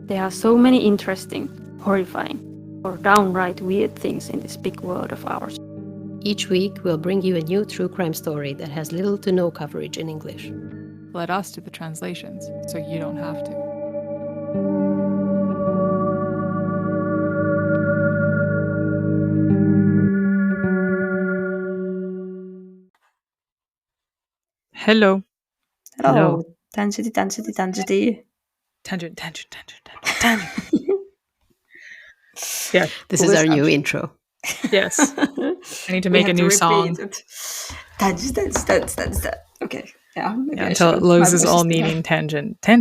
There are so many interesting, horrifying, or downright weird things in this big world of ours. Each week, we'll bring you a new true crime story that has little to no coverage in English. Let us do the translations, so you don't have to. Hello. Hello. Tangity. Tangent. Yeah. This is our new intro. Yes. I need to make a new song. Tangent. Okay. Yeah. Until it loses all meaning. Tangent. Okay.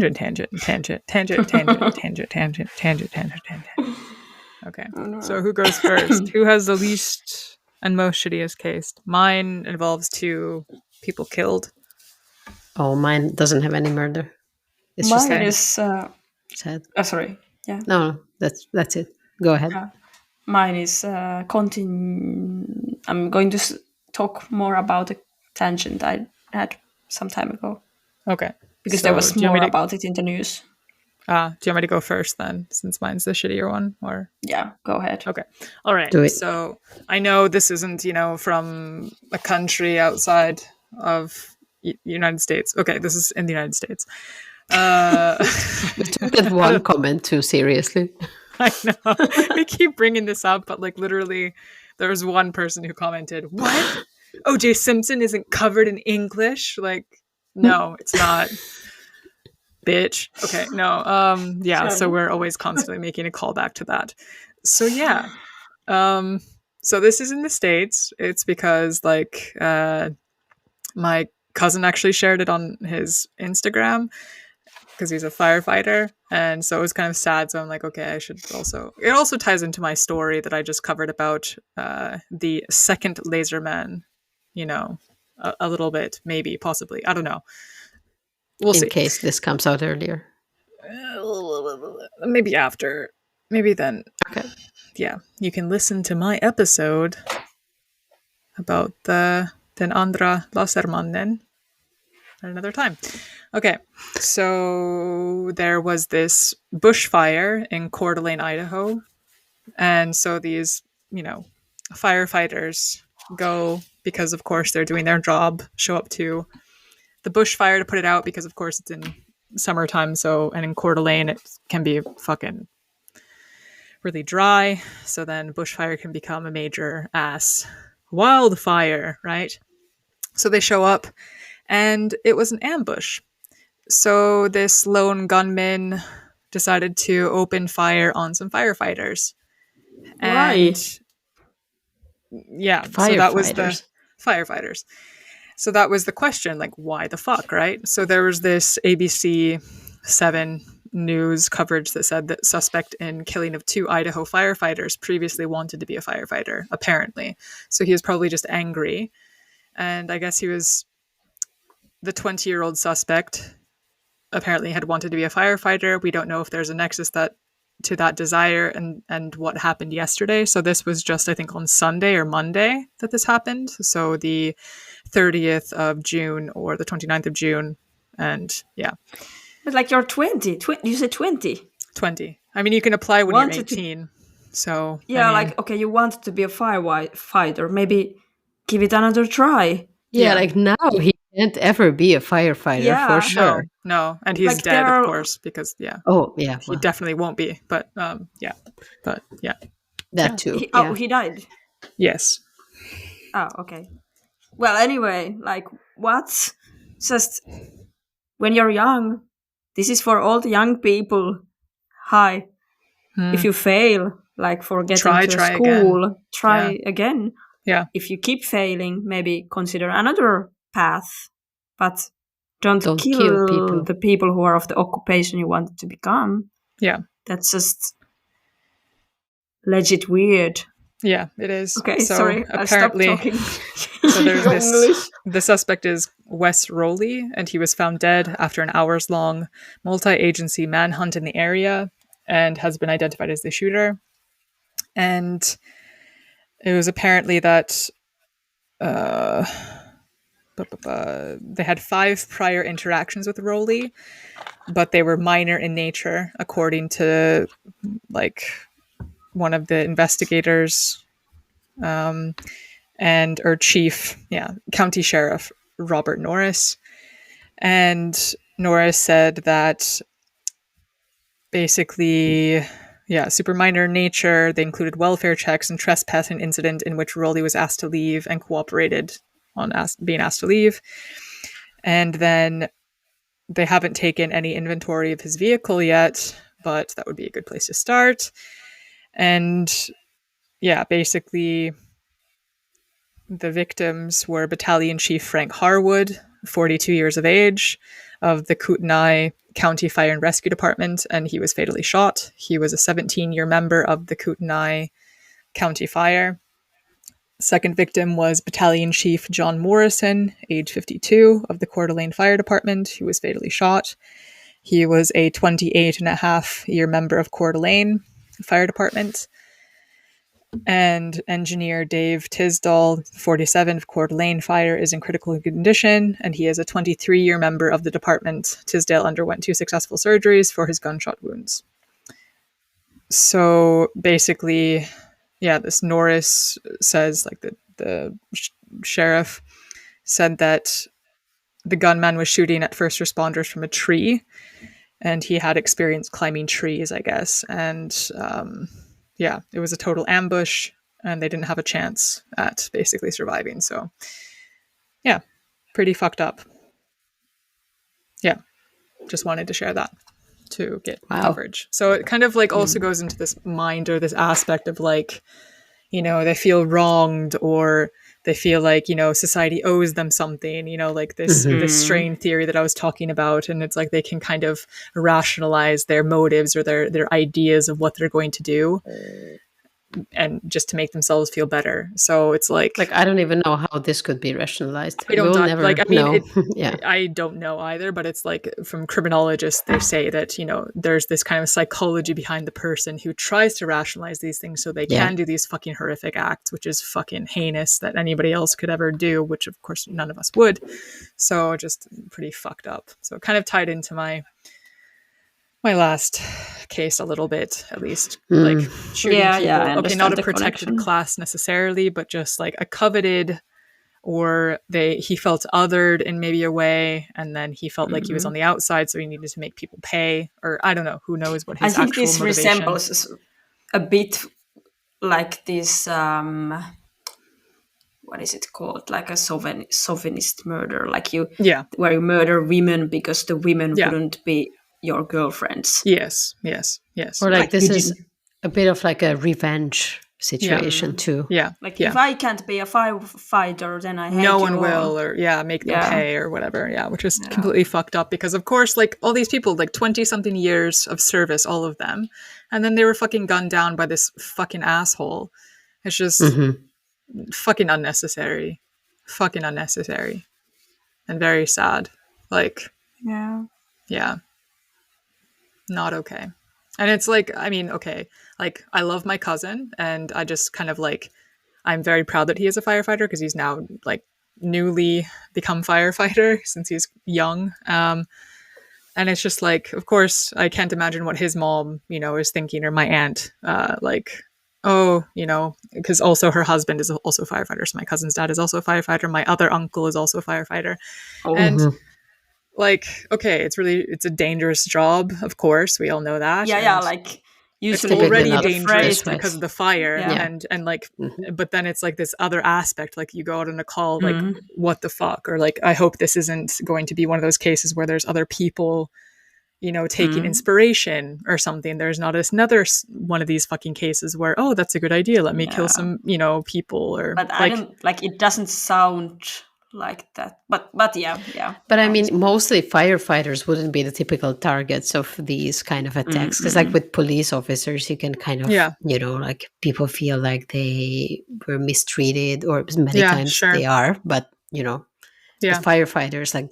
Oh, no. So who goes first? Who has the least and most shittiest case? Mine involves 2 people killed. Oh, mine doesn't have any murder. It's Mine just is sad. sorry. Yeah. No, that's it. Go ahead. Mine is I'm going to talk more about a tangent I had some time ago. Okay. Because So, there was do you want more me to- about it in the news. do you want me to go first then, since mine's the shittier one? Or Yeah, go ahead. okay, all right. Do it. So I know this isn't, from a country outside of United States. Okay, this is in the United States. We took that one comment too seriously. I know we keep bringing this up, but like literally, there was one person who commented, "What? O.J. Simpson isn't covered in English?" Like, no, it's not. Bitch. Okay, no. Yeah, so we're always constantly making a callback to that. So yeah. So this is in the States. It's because my cousin actually shared it on his Instagram because he's a firefighter, and so it was kind of sad. So I'm like, okay, I should also. It also ties into my story that I just covered about the second laser man. A little bit, maybe, possibly. I don't know. We'll see. In case this comes out earlier. Maybe after. Maybe then. Okay. Yeah, you can listen to my episode about Den andra lasermannen at another time. Okay, so there was this bushfire in Coeur d'Alene, Idaho. And so these, firefighters go because, of course, they're doing their job, show up to the bushfire to put it out because, of course, it's in summertime. So, and in Coeur d'Alene, it can be fucking really dry. So then bushfire can become a major ass wildfire, right? So they show up and it was an ambush. So this lone gunman decided to open fire on some firefighters. Why? Yeah, so that was the firefighters. So that was the question, like, why the fuck, right? So there was this ABC 7 news coverage that said that suspect in killing of 2 Idaho firefighters previously wanted to be a firefighter, apparently. So he was probably just angry. And I guess he was the 20-year-old suspect apparently had wanted to be a firefighter. We don't know if there's a nexus to that desire and what happened yesterday. So this was just, I think, on Sunday or Monday that this happened. So the 30th of June or the 29th of June. And yeah. But like you're 20. You said 20. 20. I mean, you can apply when you're 18. So yeah, I mean, okay, you wanted to be a firefighter. Maybe give it another try. Yeah, like now he can't ever be a firefighter for sure. No, and he's dead, of course, because Oh, yeah. he definitely won't be. But yeah. That too. He died. Yes. Oh, okay. Well, anyway, like what? Just when you're young, this is for all the young people. Hi. If you fail, like for getting to school, again. Try again. Yeah. If you keep failing, maybe consider another path. But don't kill the people who are of the occupation you wanted to become. Yeah. That's just legit weird. Yeah, it is. Okay, so sorry. Apparently, I stopped talking. So there's this. The suspect is Wes Rowley, and he was found dead after an hours-long multi-agency manhunt in the area, and has been identified as the shooter. And it was apparently that they had 5 prior interactions with Rowley, but they were minor in nature, according to like one of the investigators, and or chief, county sheriff Robert Norris. And Norris said that basically, super minor nature. They included welfare checks and trespassing incident in which Rowley was asked to leave and cooperated on being asked to leave. And then they haven't taken any inventory of his vehicle yet, but that would be a good place to start. And basically the victims were Battalion Chief Frank Harwood, 42 years of age, of the Kootenai County Fire and Rescue Department, and he was fatally shot. He was a 17-year member of the Kootenai County Fire. Second victim was Battalion Chief John Morrison, age 52, of the Coeur d'Alene Fire Department, who was fatally shot. He was a 28-and-a-half-year member of Coeur d'Alene Fire Department. And engineer Dave Tisdall, 47, of Coeur d'Alene Fire, is in critical condition, and he is a 23-year member of the department. Tisdale underwent 2 successful surgeries for his gunshot wounds. So basically, this Norris says, like the sheriff said that the gunman was shooting at first responders from a tree, and he had experience climbing trees, I guess. And it was a total ambush, and they didn't have a chance at basically surviving. So, pretty fucked up. Yeah, just wanted to share that to get coverage. So it kind of like also goes into this mind or this aspect of like, they feel wronged, or they feel like, society owes them something, like this strain theory that I was talking about. And it's like they can kind of rationalize their motives or their ideas of what they're going to do, and just to make themselves feel better. So it's like I don't even know how this could be rationalized. I don't never know. I don't know either, but it's like from criminologists, they say that, there's this kind of psychology behind the person who tries to rationalize these things so they can do these fucking horrific acts, which is fucking heinous that anybody else could ever do, which of course none of us would. So just pretty fucked up. So it kind of tied into my last case a little bit, at least, like shooting people. Okay, not a protected class necessarily, but just like a coveted, or he felt othered in maybe a way, and then he felt like he was on the outside, so he needed to make people pay, or I don't know, who knows what his actual motivation. I think this resembles a bit like this, what is it called? Like a chauvinist murder, like where you murder women because the women wouldn't be your girlfriends. Yes. Or like this is a bit of like a revenge situation too. Yeah. Like if I can't be a firefighter, then I hate no you one all. will, or make them pay or whatever. Yeah, which is completely fucked up, because of course, like all these people, like 20-something years of service, all of them, and then they were fucking gunned down by this fucking asshole. It's just fucking unnecessary. Fucking unnecessary. And very sad. Like, yeah. Not okay. And it's like, I mean, okay, like I love my cousin, and I just kind of like, I'm very proud that he is a firefighter, because he's now like newly become firefighter since he's young. And it's just like, of course, I can't imagine what his mom, is thinking, or my aunt, because also her husband is also a firefighter. So my cousin's dad is also a firefighter. My other uncle is also a firefighter. And like, okay, it's a dangerous job, of course, we all know that. Like usually it's already dangerous because of the fire, and like but then it's like this other aspect, like you go out on a call, like what the fuck, or like I hope this isn't going to be one of those cases where there's other people taking inspiration or something. There's not another one of these fucking cases where, oh, that's a good idea, let me kill some people, or but I don't like, it doesn't sound like that, but yeah. But I mean, mostly firefighters wouldn't be the typical targets of these kind of attacks, because like with police officers, you can kind of like people feel like they were mistreated, or many times they are, but the firefighters, like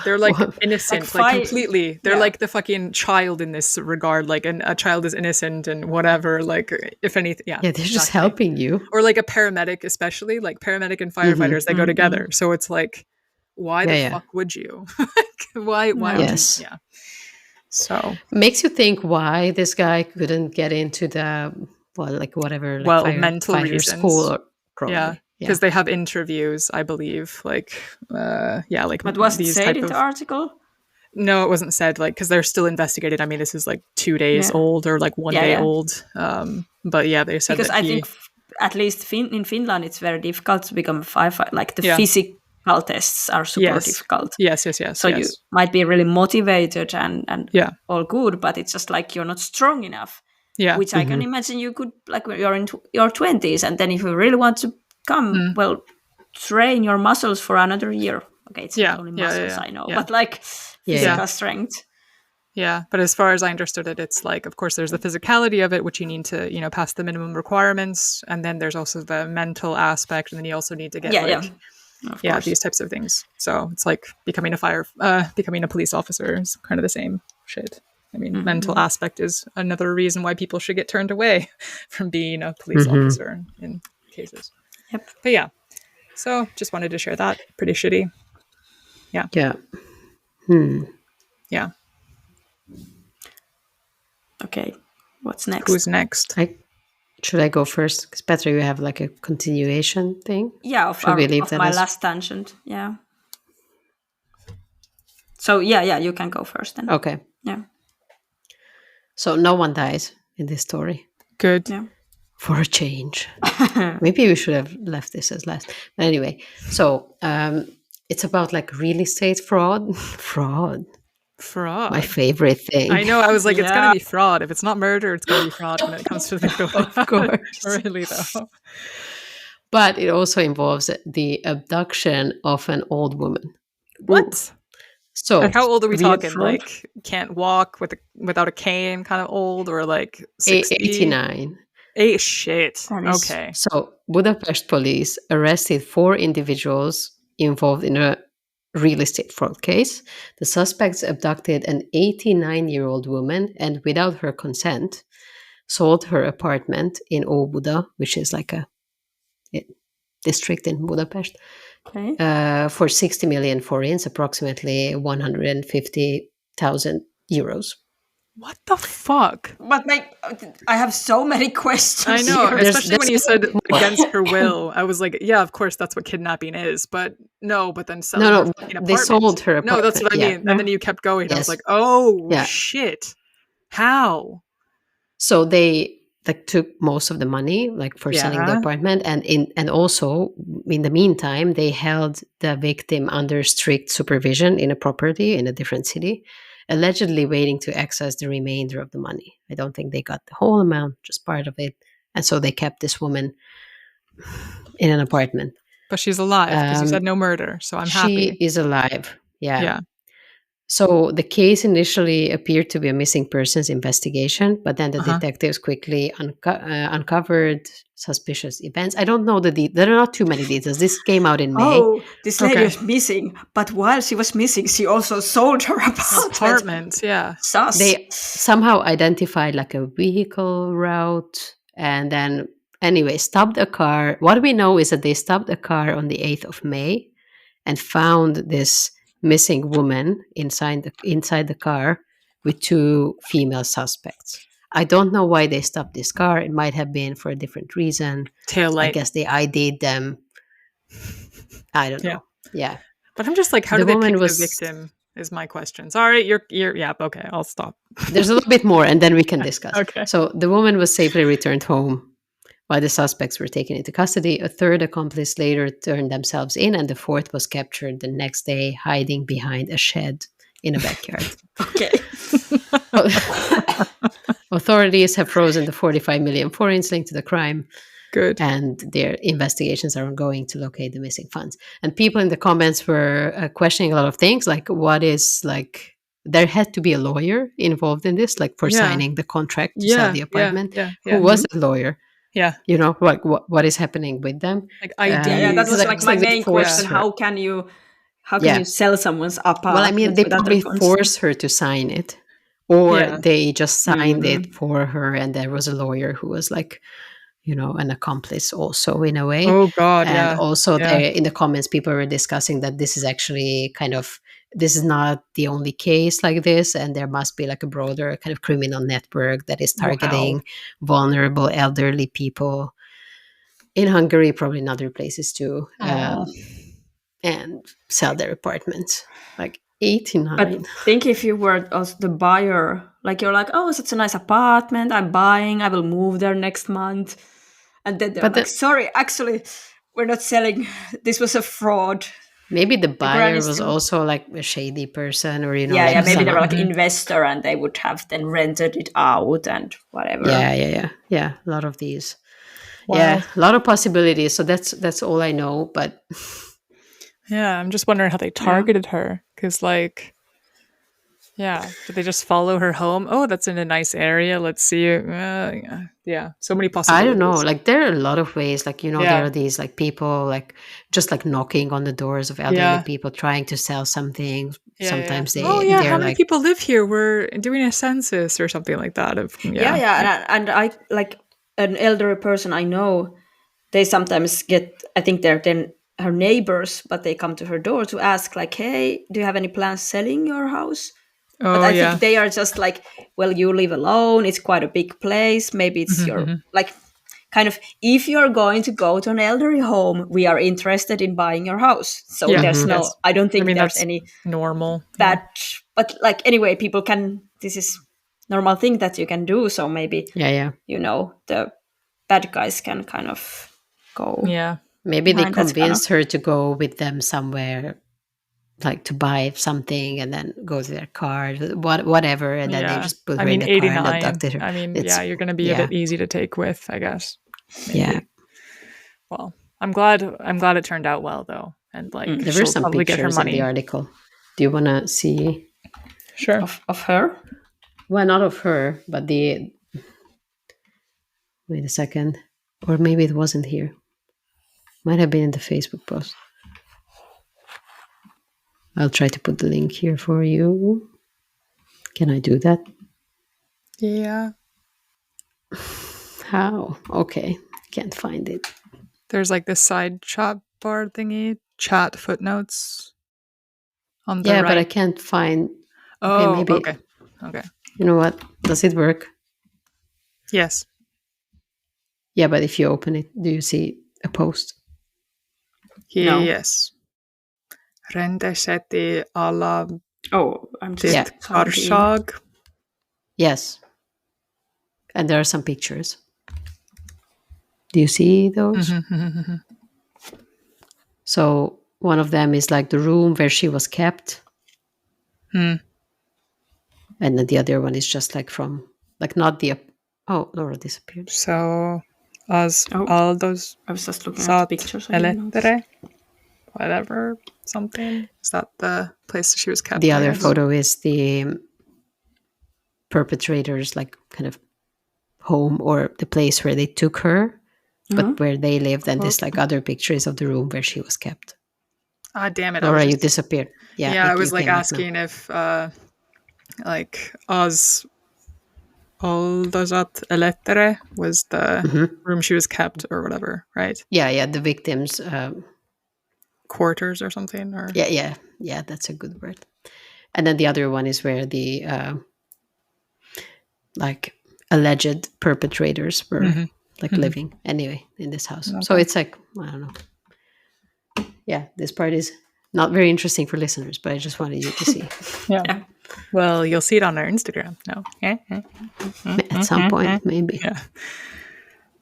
they're like innocent, like completely. They're like the fucking child in this regard, like, and a child is innocent and whatever, like, if anything, they're just helping you. Or like a paramedic, especially like paramedic and firefighters, they go together. So it's like, why the fuck would you? Why would you? Yeah. So makes you think why this guy couldn't get into the whatever mental firefighter reasons. school, probably. Because they have interviews, I believe. But was it said in the article? No, it wasn't said. Because they're still investigated. I mean, this is 2 days old or 1 day old. But yeah, they said because I think at least in Finland it's very difficult to become a firefighter. The physical tests are super difficult. Yes. So you might be really motivated and all good, but it's just you're not strong enough. Yeah. Which I can imagine you could when you're in your 20s, and then if you really want to come, train your muscles for another year. Okay, it's not only muscles, I know, but physical strength. Yeah, but as far as I understood it, it's of course, there's the physicality of it, which you need to, pass the minimum requirements, and then there's also the mental aspect, and then you also need to get these types of things. So it's becoming a police officer is kind of the same shit. I mean, mental aspect is another reason why people should get turned away from being a police officer in cases. Yep. But yeah, so just wanted to share that. Pretty shitty. Yeah. Yeah. Yeah. Okay. What's next? Who's next? Should I go first? Because Petra, you have a continuation thing. Yeah, of my last tangent. Yeah. So yeah, you can go first then. Okay. Yeah. So no one dies in this story. Good. Yeah. For a change. Maybe we should have left this as last. But anyway, so it's about real estate fraud. Fraud. My favorite thing. I know. I was it's going to be fraud. If it's not murder, it's going to be fraud when it comes to the Of course. Really, though. But it also involves the abduction of an old woman. What? So how old are we talking? Can't walk without a cane, kind of old, or 60? 89. Shit. Okay. So Budapest police arrested 4 individuals involved in a real estate fraud case. The suspects abducted an 89-year-old woman and, without her consent, sold her apartment in Óbuda, which is a district in Budapest, for 60 million forints, approximately 150,000 euros. What the fuck? But I have so many questions. I know, especially when you said against her will. I was yeah, of course that's what kidnapping is. But then selling they sold her apartment. No, that's what I mean. And then you kept going. Yes. I was oh, shit. How? So they took most of the money for selling the apartment, and also in the meantime they held the victim under strict supervision in a property in a different city, allegedly waiting to access the remainder of the money. I don't think they got the whole amount, just part of it. And so they kept this woman in an apartment. But she's alive because you said no murder, so I'm happy. She is alive. Yeah. So the case initially appeared to be a missing persons investigation, but then the detectives quickly uncovered suspicious events. I don't know there are not too many details. This came out in May. Oh, this lady was missing, but while she was missing, she also sold her apartment. Yeah. Sus. They somehow identified a vehicle route, and then anyway stopped a car. What we know is that they stopped a car on the 8th of May and found this missing woman inside the car with 2 female suspects. I don't know why they stopped this car. It might have been for a different reason. Tail light. I guess they ID'd them. I don't know. Yeah. But I'm just how do they pick the victim is my question. Sorry, you're okay, I'll stop. There's a little bit more and then we can discuss. Okay. So the woman was safely returned home while the suspects were taken into custody. A 3rd accomplice later turned themselves in, and the 4th was captured the next day, hiding behind a shed in a backyard. Okay. Authorities have frozen the 45 million forints linked to the crime. Good. And their investigations are ongoing to locate the missing funds. And people in the comments were questioning a lot of things, what is there had to be a lawyer involved in this, for signing the contract to sell the apartment. Who was the lawyer? Yeah. What is happening with them? That was my main question. How can you sell someone's apartment? Well, I mean, they probably forced her to sign it, or they just signed it for her, and there was a lawyer who was an accomplice also in a way. Oh God, And yeah. also Yeah. there in the comments, people were discussing that this is actually this is not the only case like this, and there must be like a broader kind of criminal network that is targeting vulnerable elderly people in Hungary, probably in other places too, and sell their apartments. Like 89. But think if you were also the buyer, like you're like, oh, such a nice apartment, I'm buying, I will move there next month. And then they're like, sorry, actually, we're not selling. This was a fraud. Maybe the buyer was also like a shady person, or maybe they were like investor and they would have then rented it out and whatever. Yeah. A lot of these. Wow. Yeah, a lot of possibilities. So that's all I know. But yeah, I'm just wondering how they targeted her, because like, yeah, did they just follow her home? Oh, that's in a nice area. Let's see. Yeah, so many possibilities. I don't know. Like there are a lot of ways. Like there are these like people like just like knocking on the doors of elderly people trying to sell something. Sometimes they. Oh yeah, how many people live here? We're doing a census or something like that. And I like an elderly person I know. They sometimes get. I think they're then her neighbors, but they come to her door to ask like, "Hey, do you have any plans selling your house?" Oh, but I think they are just like, well, you live alone. It's quite a big place. Maybe it's your, like, kind of, if you're going to go to an elderly home, we are interested in buying your house. So there's no, I don't think there's any normal. But like, anyway, this is normal thing that you can do. So maybe, the bad guys can kind of go. Yeah. Maybe they convinced her to go with them somewhere, like to buy something and then go to their car, whatever, and then they just put her in the 89, car and abducted her. I mean, you're going to be a bit easy to take with, I guess. Maybe. Yeah. Well, I'm glad it turned out well, though, and like there were some probably pictures in the article. Do you want to see? Sure. Of her? Well, not of her, but wait a second, or maybe it wasn't here. Might have been in the Facebook post. I'll try to put the link here for you. Can I do that? Yeah. How? Okay. Can't find it. There's like this side chat bar thingy, chat footnotes on the right. But I can't find. Oh, maybe. Okay. You know what? Does it work? Yes. Yeah, but if you open it, do you see a post? Yes. Rendeseti alla I'm just Karshag. Yes. And there are some pictures. Do you see those? So one of them is like the room where she was kept. And then the other one is just like from, like not the, Laura disappeared. So as all those, I was just looking at the pictures. Whatever, something. Is that the place she was kept? The other photo is the perpetrators, like kind of home or the place where they took her, but where they lived. And there's like other pictures of the room where she was kept. Ah, damn it. Laura, you disappeared. Yeah, I was like asking if like as Oldazat Elettere was the room she was kept or whatever, right? Yeah, the victims' quarters or something, or yeah, that's a good word. And then the other one is where the like alleged perpetrators were like living anyway in this house. Okay. So it's like, I don't know. Yeah, this part is not very interesting for listeners, but I just wanted you to see. Yeah. Well, you'll see it on our Instagram. No. At some point, maybe. Yeah.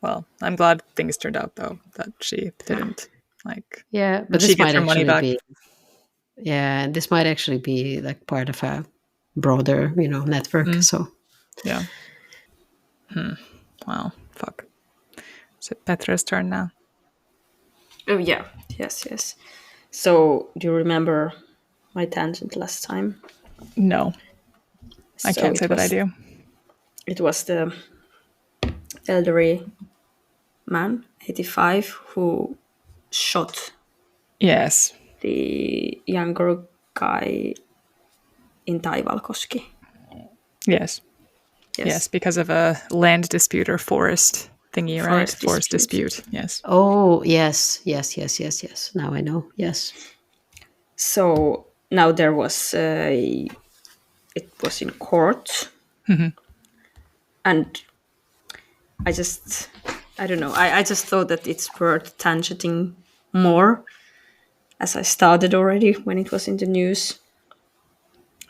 Well, I'm glad things turned out though, that she didn't like. Yeah, but this might actually be. Yeah, this might actually be like part of a broader, network. So. Yeah. Wow. Fuck. Is it Petra's turn now? Oh yeah. Yes. So, do you remember my tangent last time? No. I can't say that I do. It was the elderly man, 85, who shot the younger guy in Taivalkoski. Yes, because of a land dispute or forest thingy, right? Forest dispute. Yes. Oh, yes. Now I know. Yes. So now there was it was in court, and I don't know. I just thought that it's worth tangenting more, as I started already when it was in the news.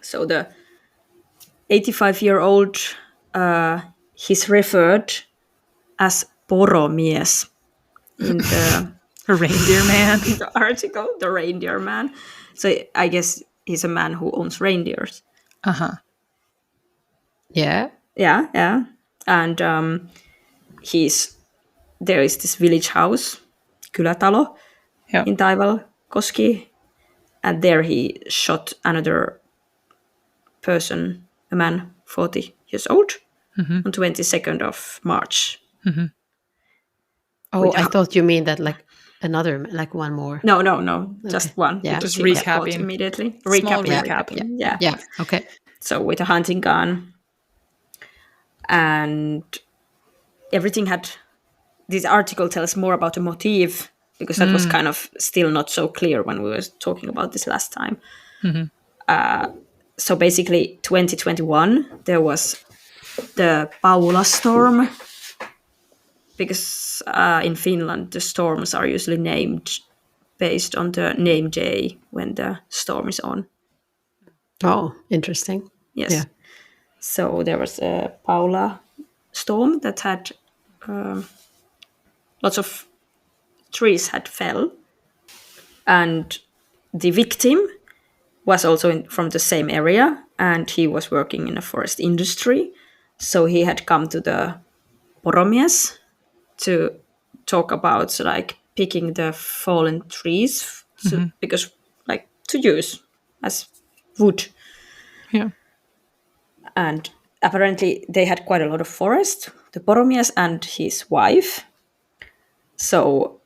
So the 85-year-old, he's referred as poromies in the reindeer man. the article, the reindeer man. So I guess he's a man who owns reindeers. Yeah. Yeah. And there is this village house, kylätalo, in Taivalkoski, and there he shot another person, a man 40 years old, on 22nd of March. Oh, I thought you mean that like another, like one more. No, just one. Yeah, just recapping immediately. Recapping. Yeah. Okay. So with a hunting gun, and everything had. This article tells more about the motive, because that was kind of still not so clear when we were talking about this last time. So basically, 2021 there was the Paula storm, because in Finland the storms are usually named based on the name day when the storm is on. Oh, interesting. Yes. Yeah. So there was a Paula storm that had lots of trees had fell, and the victim was also from the same area, and he was working in a forest industry. So he had come to the poromies to talk about like picking the fallen trees, because like to use as wood. Yeah. And apparently they had quite a lot of forest, the poromies and his wife. So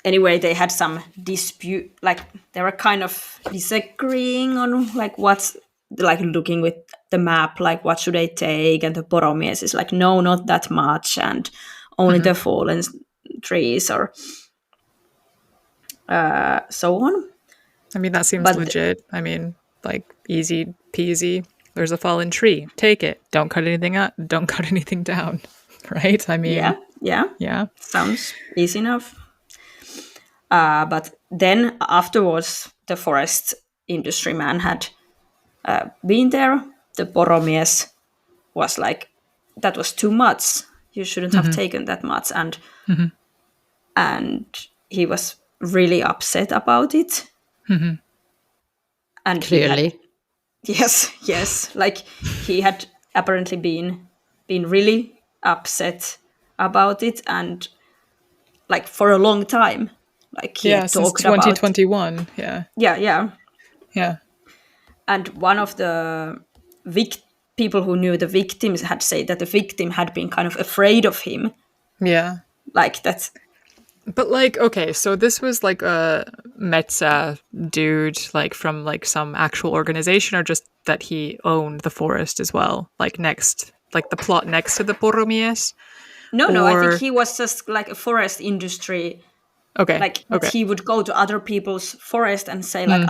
anyway, they had some dispute, like they were kind of disagreeing on like what's, like looking with the map, like what should I take, and the poromies is like, no, not that much, and only the fallen trees, or so on. I mean, that seems legit. I mean, like easy peasy. There's a fallen tree. Take it. Don't cut anything up. Don't cut anything down. Right? I mean, yeah. Sounds easy enough. But then afterwards, the forest industry man had been there. The poromies was like, that was too much. You shouldn't have taken that much, and he was really upset about it. And clearly, yes, like he had apparently been really upset about it, and like for a long time. Like he had since talked 2021. About, yeah. And one of the people who knew the victims had said that the victim had been kind of afraid of him. Yeah. Like that. But like, okay, so this was like a Metsä dude, like from like some actual organization, or just that he owned the forest as well, like next, like the plot next to the poromies? No, I think he was just like a forest industry. Okay. Like he would go to other people's forest and say like,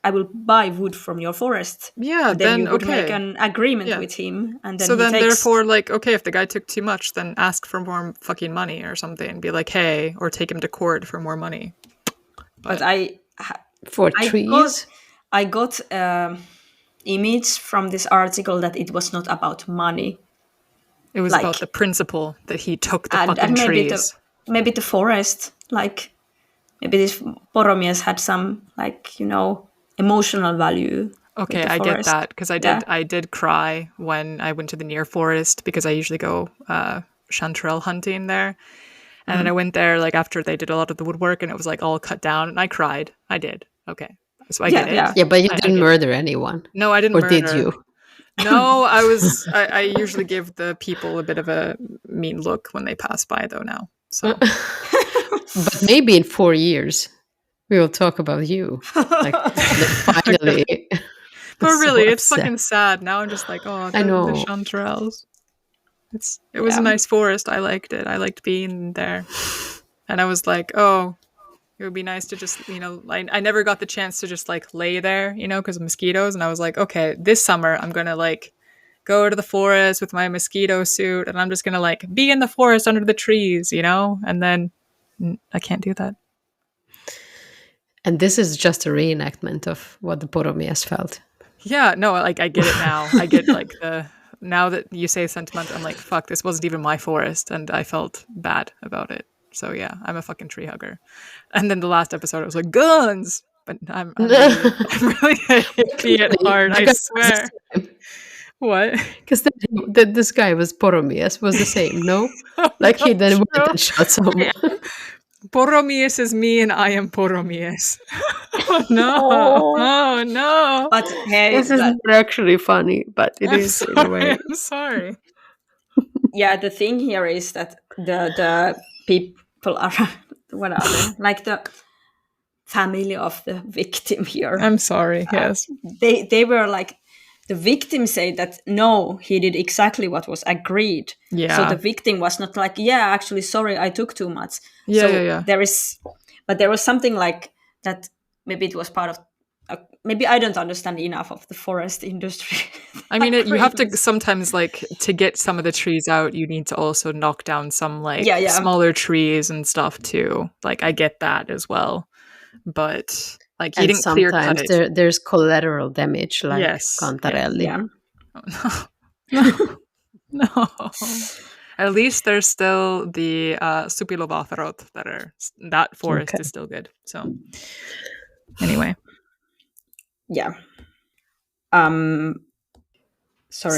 I will buy wood from your forest. Yeah, and then you would make an agreement with him, and then so then therefore, like, okay, if the guy took too much, then ask for more fucking money or something, and be like, hey, or take him to court for more money. But for trees, I got image from this article that it was not about money. It was about the principle that he took the fucking trees. Maybe the forest, like maybe this poromies had some, like, you know, emotional value. Okay, I get that, because I did cry when I went to the near forest, because I usually go chanterelle hunting there, and then I went there like after they did a lot of the woodwork, and it was like all cut down, and I cried. I did. Okay, so I get it. Yeah, but you didn't murder anyone. No, I didn't. Or murder. Did you? No, I usually give the people a bit of a mean look when they pass by, though. Now, so. But maybe in 4 years we will talk about you. Like finally. But really, it's fucking sad. Now I'm just like, oh, the chanterelles. It was a nice forest. I liked it. I liked being there. And I was like, oh, it would be nice to just, I never got the chance to just like lay there, because of mosquitoes. And I was like, okay, this summer I'm going to like go to the forest with my mosquito suit and I'm just going to like be in the forest under the trees, and then I can't do that. And this is just a reenactment of what the poromies felt. Yeah, no, like I get it now. I get like now that you say sentiment, I'm like, fuck, this wasn't even my forest. And I felt bad about it. So yeah, I'm a fucking tree hugger. And then the last episode, I was like, guns! But I'm really hippie at heart, I swear. What? Because this guy was poromies, was the same, no? Like he then went and shot someone. Yeah. Poromies is me and I am poromies. Oh no. But hey, this is not actually funny, but it is in a way. I'm sorry. Yeah, the thing here is that the people are, what are they? Like the family of the victim here. I'm sorry, yes. They were like, the victim said that no, he did exactly what was agreed. Yeah. So the victim was not like, yeah, actually, sorry, I took too much. Yeah, so yeah. There was something like that. Maybe it was part of. Maybe I don't understand enough of the forest industry. I mean, you have to sometimes like to get some of the trees out. You need to also knock down some like smaller trees and stuff too. Like I get that as well, but. Like he didn't clear cut it. There's collateral damage, like Cantarelli. Yeah. Oh, no. At least there's still the Supilovatharot that forest is still good. So anyway. Yeah. Sorry.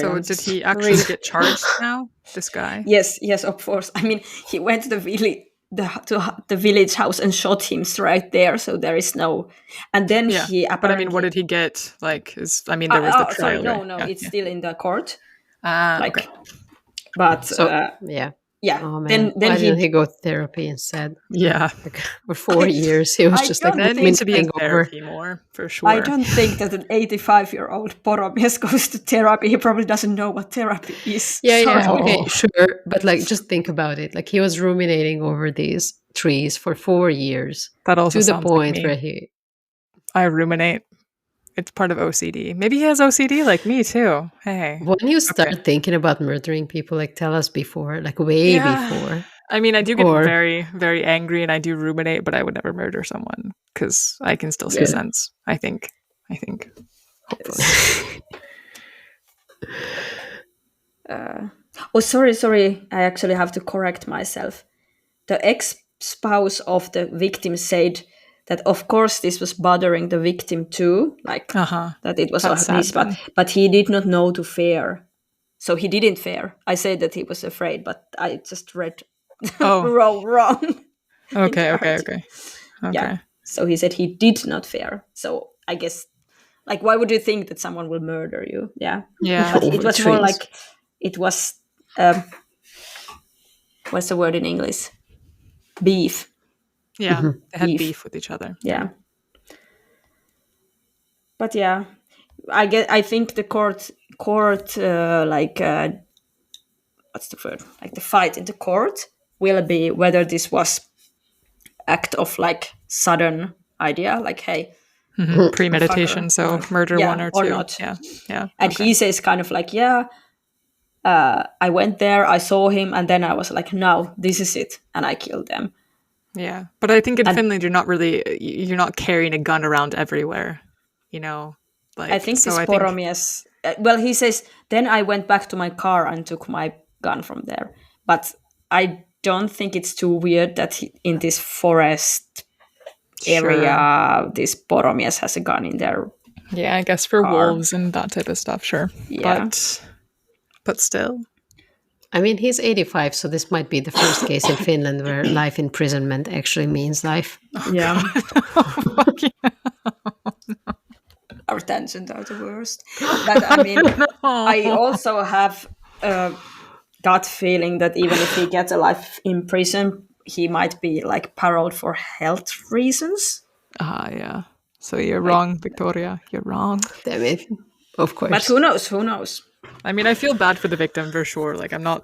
So did he actually get charged now? This guy? Yes, of course. I mean, he went to the village house and shot him right there, so there is no. And then he apparently. But I mean, what did he get? Like, there was the trial. Sorry, no, it's still in the court. Okay. But yeah. Oh, then why didn't he go to therapy instead? Yeah, like, for 4 years he was just like needs to be in therapy more for sure. I don't think that an 85-year-old poromies goes to therapy. He probably doesn't know what therapy is. Okay, sure, but like just think about it. Like he was ruminating over these trees for 4 years. That also to the point like where I ruminate. It's part of OCD. Maybe he has OCD like me too. Hey. When you start thinking about murdering people, like tell us before, like way before. I mean, I do get very, very angry and I do ruminate, but I would never murder someone because I can still see sense. I think. Hopefully. Sorry. I actually have to correct myself. The ex-spouse of the victim said that of course this was bothering the victim too, like that it was his, but he did not know to fear, so he didn't fear. I said that he was afraid, but I just read wrong. Okay. Yeah, so he said he did not fear. So I guess, like, why would you think that someone will murder you? Yeah. But it was more like it was. What's the word in English? Beef. Yeah, they had beef with each other. Yeah. But yeah, I think the court what's the word? Like the fight in the court will be whether this was act of like sudden idea, like hey, premeditation, so murder one or two, or not. Yeah. And he says kind of like, I went there, I saw him, and then I was like, no, this is it, and I killed them. Yeah, but I think in Finland you're not carrying a gun around everywhere, Like I think this poromies. Well, he says, then I went back to my car and took my gun from there. But I don't think it's too weird that in this forest area, this poromies has a gun in there. Yeah, I guess for wolves and that type of stuff, sure. Yeah. But still. I mean, he's 85, so this might be the first case in Finland where life imprisonment actually means life. Yeah. Our tangents are the worst. But I mean, I also have a gut feeling that even if he gets a life in prison, he might be like paroled for health reasons. Yeah. So you're wrong, Victoria. You're wrong. Damn it. Of course. But who knows? I mean, I feel bad for the victim for sure. Like, I'm not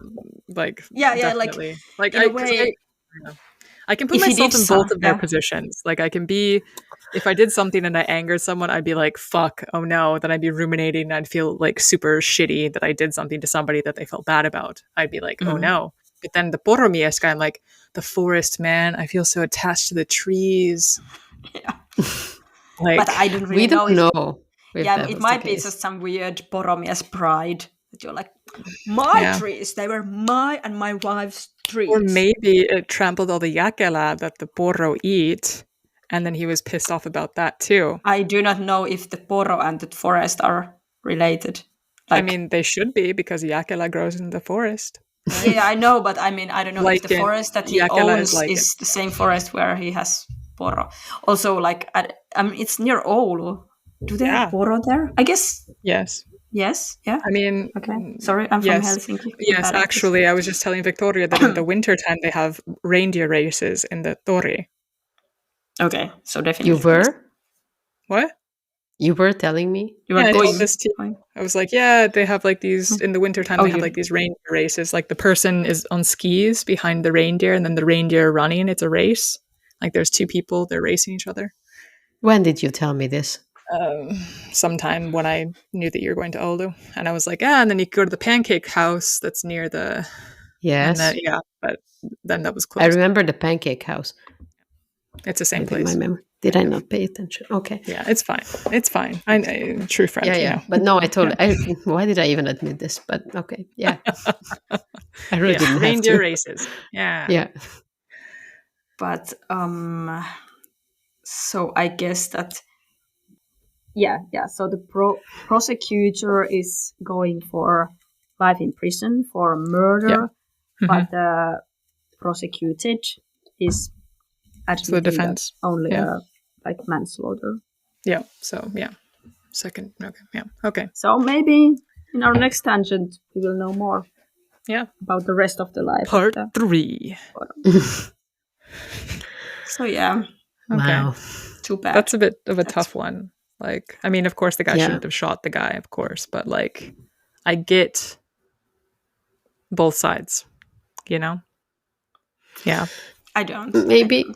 like definitely like in a way. I can put If he myself did in so, both of their positions. Like, I can be, if I did something and I angered someone, I'd be like, fuck, oh no. Then I'd be ruminating and I'd feel like super shitty that I did something to somebody that they felt bad about. I'd be like, oh no. But then the poromies guy, I'm like, the forest, man. I feel so attached to the trees. Yeah. Like, but I don't really we don't know. It might be just some weird poromies pride that you're like, my trees, they were my and my wife's trees. Or maybe it trampled all the yakela that the poro eat, and then he was pissed off about that too. I do not know if the poro and the forest are related. I mean, they should be because yakela grows in the forest. Right? Yeah, I know, but I mean, I don't know if the forest that he owns is the same forest where he has poro. Also, like, it's near Oulu. Do they have poro there? I guess. Yes. Yes. Yeah. I mean, okay. Sorry, I'm from Helsinki. Yes, actually, I was just telling Victoria that in the winter time they have reindeer races in the tori. Okay, so definitely. You were? What? You were telling me? You were going. I was like, yeah, they have like these in the wintertime. They have like these reindeer races. Like the person is on skis behind the reindeer, and then the reindeer running. It's a race. Like there's two people, they're racing each other. When did you tell me this? Sometime when I knew that you were going to Oulu, and I was like, and then you go to the pancake house that's near the. Yes. But then that was closed. I remember the pancake house. It's the same place. My memory. Did I not pay attention? Okay. Yeah, it's fine. It's fine. I'm true friend. Yeah. You know. But no, I told. Why did I even admit this? But okay. Yeah. I really didn't reindeer have to. races. Yeah. Yeah. But so I guess that. Yeah. So the prosecutor is going for life in prison for murder, but the prosecuted is the defense only like manslaughter. Yeah. So second. Okay. Yeah. Okay. So maybe in our next tangent we will know more. Yeah. About the rest of the life. Part 3. So yeah. Okay. Wow. Too bad. That's a bit of a tough one. Like, I mean, of course the guy shouldn't have shot the guy, of course, but like, I get both sides, you know? Yeah. I don't. Maybe.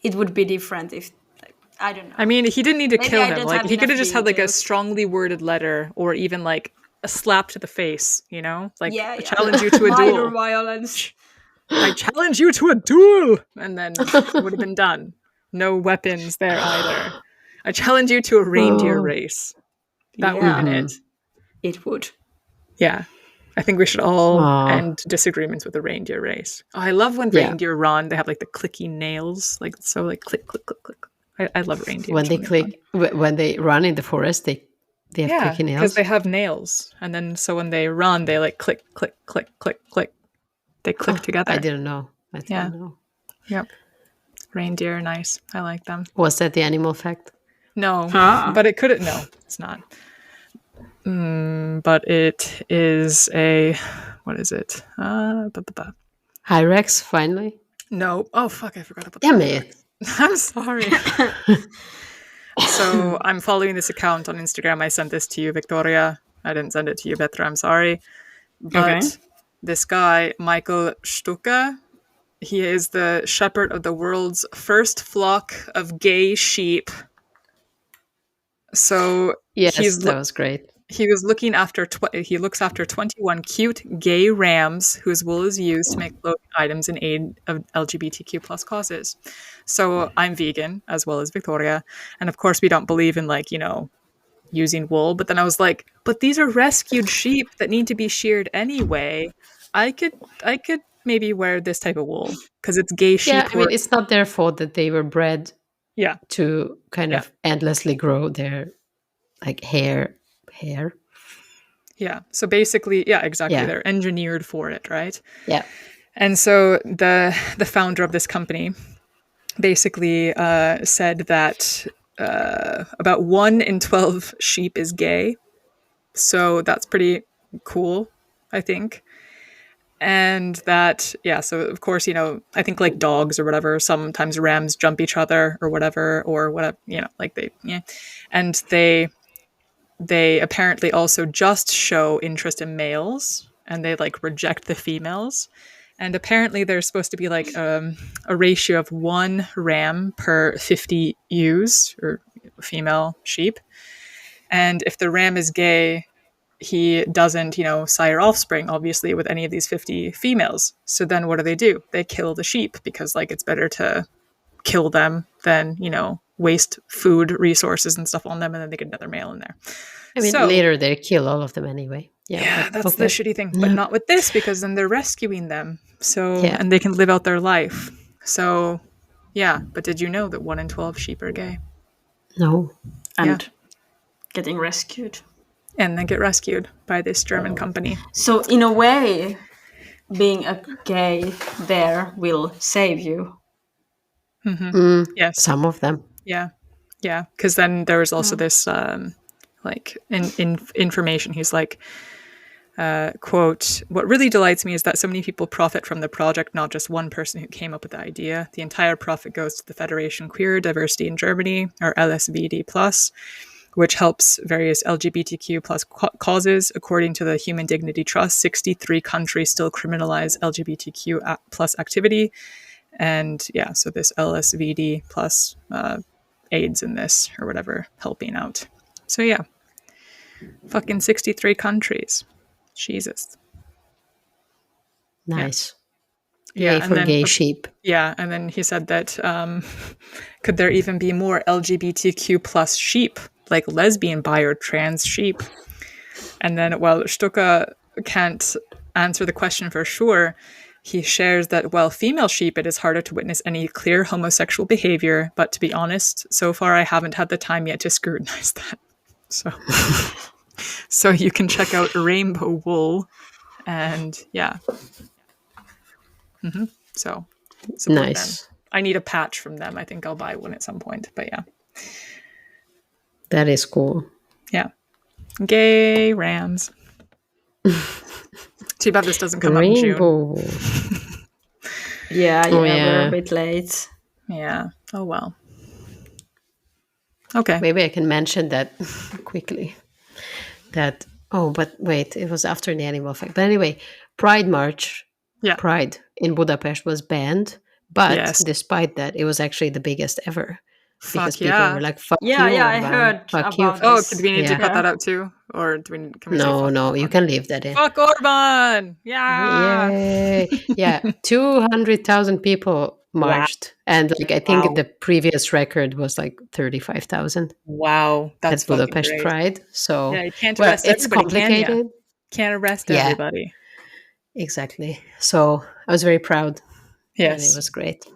It would be different if, like, I don't know. I mean, he didn't need to kill him. Like, he could have just had like a strongly worded letter or even like a slap to the face, you know? Like, I challenge you to a duel. Minor violence. I challenge you to a duel! And then it would have been done. No weapons there either. I challenge you to a reindeer race. That would have been it. It would. Yeah. I think we should all end disagreements with the reindeer race. Oh, I love when reindeer run. They have like the clicky nails. Like, so like click, click, click, click. I love reindeer. When they click, when they run in the forest, they have clicky nails. Because they have nails. And then so when they run, they like click, click, click, click, click. They click together. I didn't know. I didn't know. Yep. Reindeer, nice. I like them. Was that the animal fact? No, but it could. No, it's not. But it is a. What is it? Hyrax, finally? No. Oh, fuck, I forgot about that. Damn it. I'm sorry. So I'm following this account on Instagram. I sent this to you, Victoria. I didn't send it to you, Petra. I'm sorry. But this guy, Michael Stuka, he is the shepherd of the world's first flock of gay sheep. So yes, that was great. He was looking after. He looks after 21 cute gay rams whose wool is used to make clothing items in aid of LGBTQ plus causes. So I'm vegan as well as Victoria, and of course we don't believe in using wool. But then I was like, but these are rescued sheep that need to be sheared anyway. I could maybe wear this type of wool because it's gay sheep. Yeah, I mean, it's not their fault that they were bred to kind of endlessly grow their hair. Yeah. So basically, exactly. Yeah. They're engineered for it, right? Yeah. And so the founder of this company basically said that about 1 in 12 sheep is gay. So that's pretty cool, I think. And that, so of course, I think like dogs or whatever, sometimes rams jump each other or whatever, and they apparently also just show interest in males, and they like reject the females. And apparently there's supposed to be like a ratio of 1 ram per 50 ewes, or female sheep. And if the ram is gay, he doesn't, sire offspring, obviously, with any of these 50 females. So then what do? They kill the sheep, because like it's better to kill them than, waste food resources and stuff on them, and then they get another male in there. I mean, later they kill all of them anyway. Yeah, that's the shitty thing. But not with this, because then they're rescuing them. So, and they can live out their life. So, yeah. But did you know that 1 in 12 sheep are gay? No. And getting rescued. And then get rescued by this German company. So, in a way, being a gay there will save you. Mm-hmm. Yes. Some of them. Yeah. Yeah. Because then there was also this, information. He's like, quote, "What really delights me is that so many people profit from the project, not just one person who came up with the idea. The entire profit goes to the Federation Queer Diversity in Germany, or LSVD+, which helps various LGBTQ plus causes. According to the Human Dignity Trust, 63 countries still criminalize LGBTQ plus activity. And yeah, so this LSVD plus aids in this, or whatever, helping out. So yeah, fucking 63 countries. Jesus. Nice. Yeah, yay for gay sheep. Yeah, and then he said that could there even be more LGBTQ plus sheep, like lesbian, bi, or trans sheep? And then, while Stuka can't answer the question for sure, he shares that while female sheep, it is harder to witness any clear homosexual behavior, but to be honest, so far I haven't had the time yet to scrutinize that. So you can check out Rainbow Wool, and yeah. Mm-hmm. So nice. Them. I need a patch from them. I think I'll buy one at some point, but yeah. That is cool. Yeah. Gay rams. Too bad this doesn't come Rainbow. up in June. Yeah, we're a bit late. Yeah. Oh, well. Okay. Maybe I can mention that quickly. But wait, it was after the animal fact. But anyway, Pride March, Pride in Budapest was banned. But despite that, it was actually the biggest ever. Because people were like, fuck you. Yeah, I heard fuck about you. Oh, do we need to cut that out too? Or can we No, you can leave that in. Fuck Orban! Yeah! Yay! Yeah, 200,000 people marched. Wow. And I think the previous record was 35,000. Wow. That's Budapest great. Pride. So you can't arrest everybody, it's complicated. Can't arrest everybody. Exactly. So I was very proud. Yes. And it was great.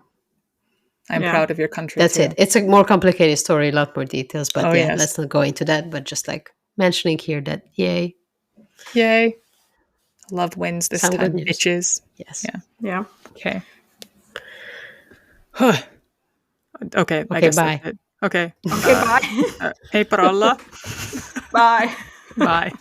I'm proud of your country. That's it. It's a more complicated story, a lot more details, but yes. Let's not go into that. But just mentioning here that yay. Love wins this Some time, good news. Bitches. Yes. Yeah. Okay. Okay. I guess bye. that's it. Okay. Okay, bye. Hey, parolla. Bye. Bye.